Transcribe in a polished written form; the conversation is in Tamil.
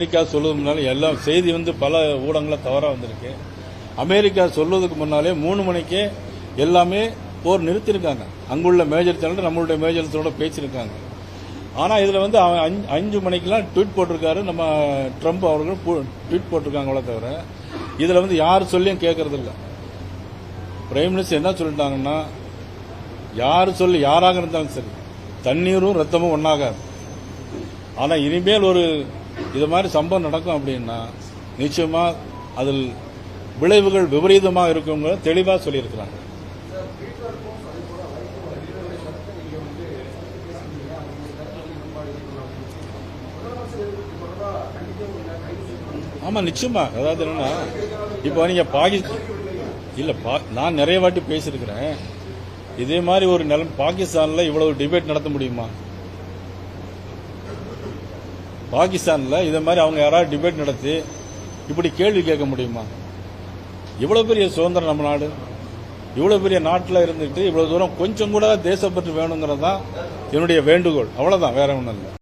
அமெரிக்கா சொல்லுவதுக்கு முன்னாலே எல்லாம் செய்தி பல ஊடகங்களில் தவறாக வந்திருக்கு. அமெரிக்கா சொல்வதற்கு முன்னாலே 3 மணிக்கே எல்லாமே போர் நிறுத்திருக்காங்க. அங்குள்ள மேஜர் சேனல் நம்மளுடைய மேஜர் சேனலோட பேசியிருக்காங்க. ஆனால் இதில் அவன் 5 மணிக்கெல்லாம் ட்வீட் போட்டிருக்காரு. நம்ம ட்ரம்ப் அவர்கள் ட்வீட் போட்டிருக்காங்களே தவிர இதில் யார் சொல்லியும் கேட்கறது இல்லை. பிரைம் மினிஸ்டர் என்ன சொல்லிட்டாங்கன்னா, யாராக இருந்தாலும் சரி தண்ணீரும் ரத்தமும் ஒன்றாகாது. ஆனால் இனிமேல் இது மாதிரி சம்பவம் நடக்கும் அப்படின்னா நிச்சயமா அதில் விளைவுகள் விபரீதமாக இருக்குங்க தெளிவாக சொல்லியிருக்கிறாங்க. ஆமா, நிச்சயமா. அதாவது என்னன்னா, இப்போ நீங்க நான் நிறைய வாட்டி பேசியிருக்கிறேன். இதே மாதிரி ஒரு நிலம் பாகிஸ்தான்ல இவ்வளவு டிபேட் நடத்த முடியுமா? பாகிஸ்தான்ல இதே மாதிரி அவங்க யாராவது டிபேட் நடத்தி இப்படி கேள்வி கேட்க முடியுமா? இவ்வளவு பெரிய சுதந்திரம் நம்ம நாடு, இவ்வளவு பெரிய நாட்டில் இருந்துட்டு இவ்வளவு தூரம் கொஞ்சம் கூட தேசப்பற்று வேணுங்கிறது தான் என்னுடைய வேண்டுகோள். அவ்வளவுதான், வேற ஒன்றும் இல்லை.